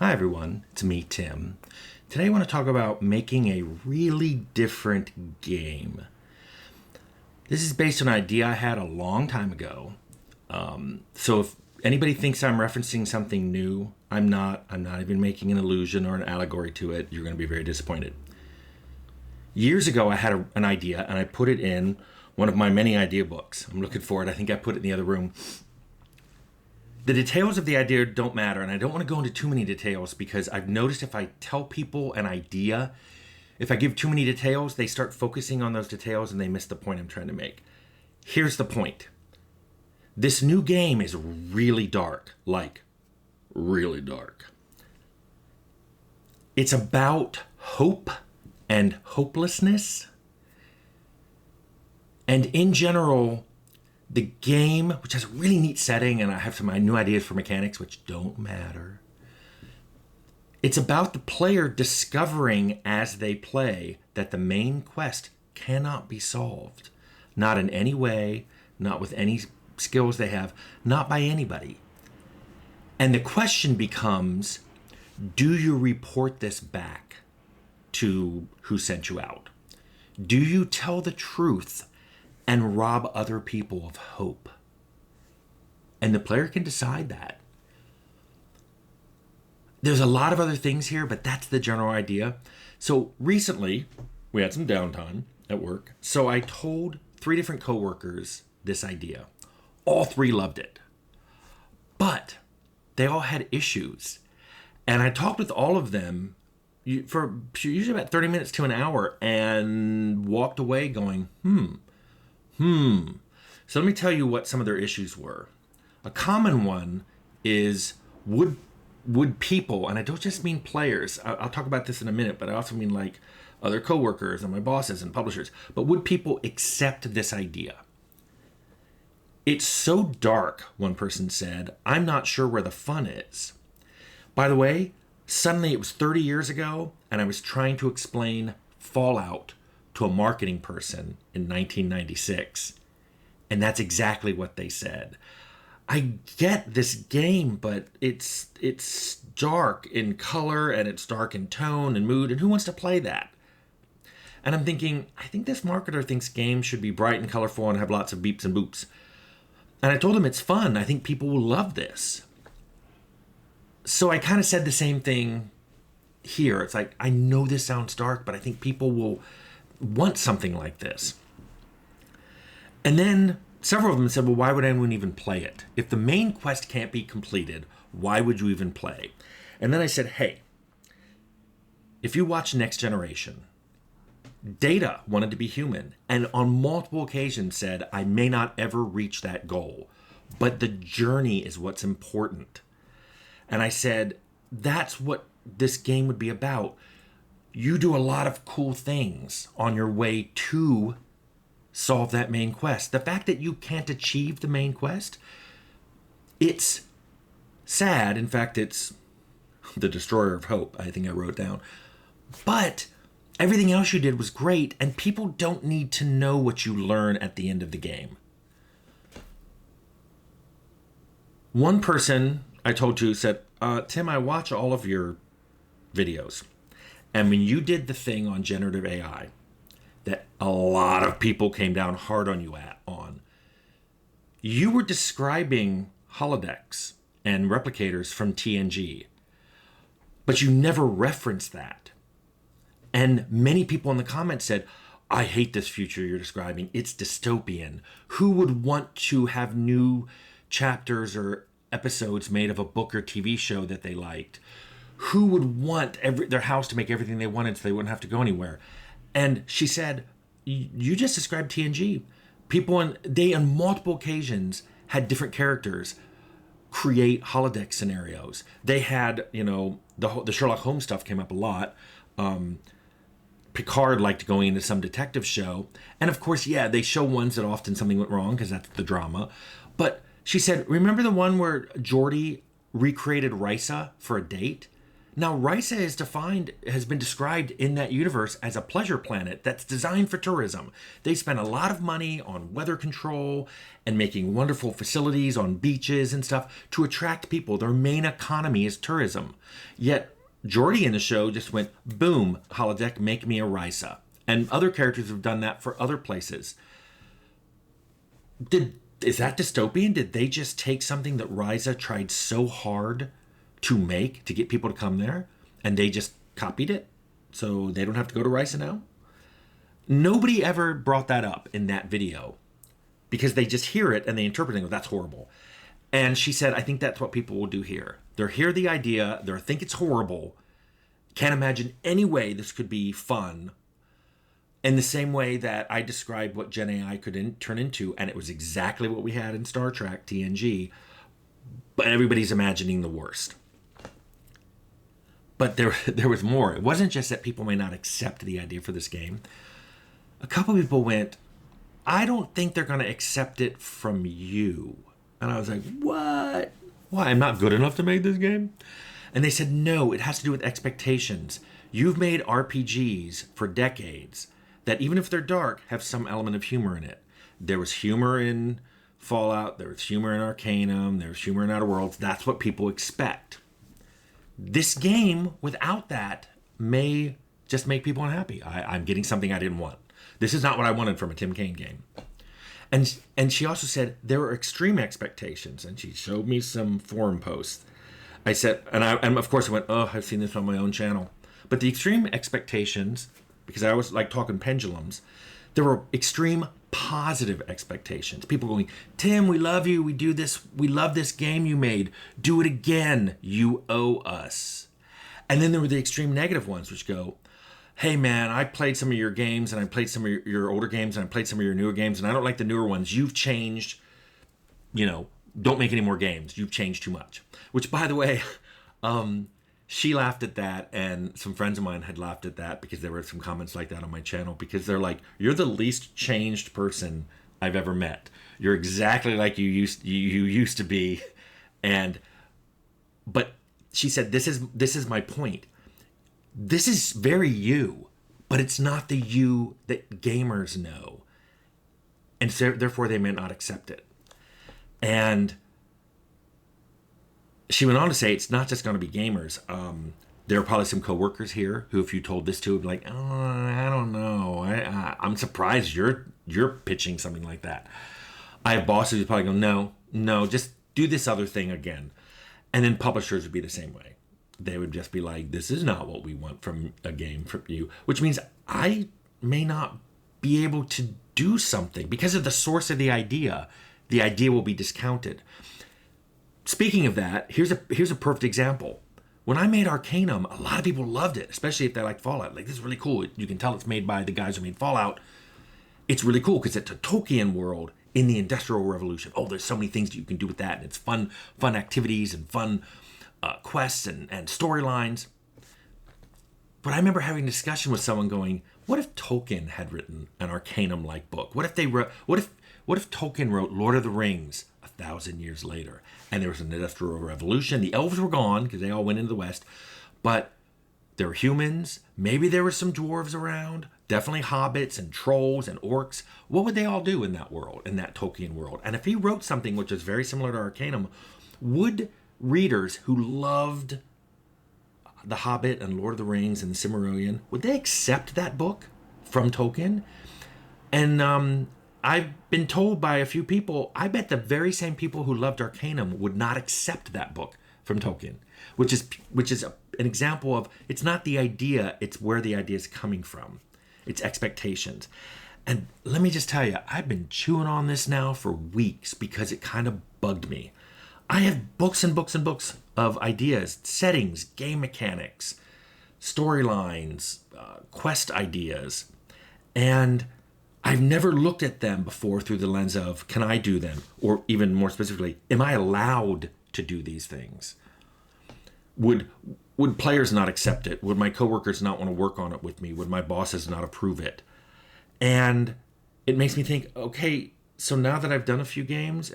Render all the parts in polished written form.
Hi everyone, it's me, Tim. Today I want to talk about making a really different game. This is based on an idea I had a long time ago. So if anybody thinks I'm referencing something new, I'm not. I'm not even making an allusion or an allegory to it. You're going to be very disappointed. Years ago I had an idea and I put it in one of my many idea books. I'm looking for it. I think I put it in the other room. The details of the idea don't matter, and I don't want to go into too many details because I've noticed if I tell people an idea, if I give too many details, they start focusing on those details and they miss the point I'm trying to make. Here's the point. This new game is really dark, like really dark. It's about hope and hopelessness. And in general, the game, which has a really neat setting, and I have some new ideas for mechanics, which don't matter. It's about the player discovering as they play that the main quest cannot be solved. Not in any way, not with any skills they have, not by anybody. And the question becomes, do you report this back to who sent you out? Do you tell the truth and rob other people of hope? And the player can decide that. There's a lot of other things here, but that's the general idea. So recently, we had some downtime at work. So I told 3 different coworkers this idea. All 3 loved it. But they all had issues. And I talked with all of them for usually about 30 minutes to an hour and walked away going, So let me tell you what some of their issues were. A common one is would people, and I don't just mean players, I'll talk about this in a minute, but I also mean like other coworkers and my bosses and publishers, but would people accept this idea? It's so dark, one person said, I'm not sure where the fun is. By the way, suddenly it was 30 years ago, and I was trying to explain Fallout to a marketing person in 1996. And that's exactly what they said. I get this game, but it's dark in color and it's dark in tone and mood, and who wants to play that? And I'm thinking, I think this marketer thinks games should be bright and colorful and have lots of beeps and boops. And I told him it's fun. I think people will love this. So I kind of said the same thing here. It's like, I know this sounds dark, but I think people will want something like this. And then several of them said, well, why would anyone even play it? If the main quest can't be completed, why would you even play? And then I said, hey, if you watch Next Generation, Data wanted to be human, and on multiple occasions said, I may not ever reach that goal, but the journey is what's important. And I said, that's what this game would be about. You do a lot of cool things on your way to solve that main quest. The fact that you can't achieve the main quest, it's sad. In fact, it's the destroyer of hope, I think I wrote down. But everything else you did was great, and people don't need to know what you learn at the end of the game. One person I told to said, Tim, I watch all of your videos. And when you did the thing on generative AI that a lot of people came down hard on you on, you were describing holodecks and replicators from TNG, but you never referenced that. And many people in the comments said, I hate this future you're describing. It's dystopian. Who would want to have new chapters or episodes made of a book or TV show that they liked? Who would want their house to make everything they wanted so they wouldn't have to go anywhere? And she said, you just described TNG. People, on multiple occasions, had different characters create holodeck scenarios. They had, the Sherlock Holmes stuff came up a lot. Picard liked going into some detective show. And of course, yeah, they show ones that often something went wrong because that's the drama. But she said, remember the one where Geordi recreated Risa for a date? Now, Risa has been described in that universe as a pleasure planet that's designed for tourism. They spend a lot of money on weather control and making wonderful facilities on beaches and stuff to attract people. Their main economy is tourism. Yet, Jordy in the show just went, boom, holodeck, make me a Risa. And other characters have done that for other places. Is that dystopian? Did they just take something that Risa tried so hard to make to get people to come there, and they just copied it so they don't have to go to Risa now? Nobody ever brought that up in that video because they just hear it and they interpret it and go, that's horrible. And she said, I think that's what people will do here. They'll hear the idea, they'll think it's horrible, can't imagine any way this could be fun, in the same way that I described what Gen AI could turn into, and it was exactly what we had in Star Trek, TNG, but everybody's imagining the worst. But there was more. It wasn't just that people may not accept the idea for this game. A couple people went, I don't think they're going to accept it from you. And I was like, what? Why? I'm not good enough to make this game? And they said, no, it has to do with expectations. You've made RPGs for decades that even if they're dark, have some element of humor in it. There was humor in Fallout. There was humor in Arcanum. There was humor in Outer Worlds. That's what people expect. This game, without that, may just make people unhappy. I'm getting something I didn't want. This is not what I wanted from a Tim Kaine game. And she also said there are extreme expectations. And she showed me some forum posts. I said, and of course I went, oh, I've seen this on my own channel. But the extreme expectations, because I always like talking pendulums, there were extreme positive expectations. People going, Tim, we love you. We do this. We love this game you made. Do it again. You owe us. And then there were the extreme negative ones, which go, hey, man, I played some of your games and I played some of your older games and I played some of your newer games and I don't like the newer ones. You've changed. Don't make any more games. You've changed too much. Which, by the way, she laughed at that, and some friends of mine had laughed at that because there were some comments like that on my channel, because they're like, you're the least changed person I've ever met. You're exactly like you used to be. But she said, this is my point. This is very you, but it's not the you that gamers know. And so, therefore they may not accept it. And she went on to say it's not just going to be gamers. There are probably some coworkers here who, if you told this to, would be like, oh, I don't know. I'm surprised you're pitching something like that. I have bosses who probably go, no, just do this other thing again. And then publishers would be the same way. They would just be like, this is not what we want from a game from you, which means I may not be able to do something because of the source of the idea. The idea will be discounted. Speaking of that, here's a perfect example. When I made Arcanum, a lot of people loved it, especially if they like Fallout. Like, this is really cool. You can tell it's made by the guys who made Fallout. It's really cool because it's a Tolkien world in the Industrial Revolution. Oh, there's so many things that you can do with that. And it's fun activities and fun quests and storylines. But I remember having a discussion with someone going, what if Tolkien had written an Arcanum-like book? What if Tolkien wrote Lord of the Rings 1,000 years later, and there was an industrial revolution? The elves were gone because they all went into the West, but there were humans. Maybe there were some dwarves around. Definitely hobbits and trolls and orcs. What would they all do in that world, in that Tolkien world? And if he wrote something which is very similar to Arcanum, would readers who loved The Hobbit and Lord of the Rings and the Silmarillion, would they accept that book from Tolkien? And I've been told by a few people, I bet the very same people who loved Arcanum would not accept that book from Tolkien, which is an example of, it's not the idea, it's where the idea is coming from. It's expectations. And let me just tell you, I've been chewing on this now for weeks because it kind of bugged me. I have books and books and books of ideas, settings, game mechanics, storylines, quest ideas, and I've never looked at them before through the lens of, can I do them? Or even more specifically, am I allowed to do these things? Would players not accept it? Would my coworkers not want to work on it with me? Would my bosses not approve it? And it makes me think, okay, so now that I've done a few games,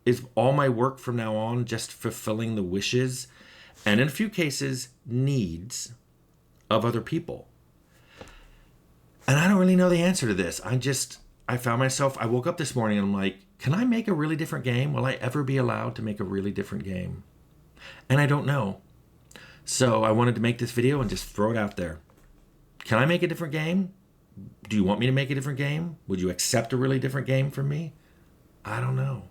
is all my work from now on just fulfilling the wishes and in a few cases, needs of other people. And I don't really know the answer to this. I found myself, I woke up this morning and I'm like, can I make a really different game? Will I ever be allowed to make a really different game? And I don't know. So I wanted to make this video and just throw it out there. Can I make a different game? Do you want me to make a different game? Would you accept a really different game from me? I don't know.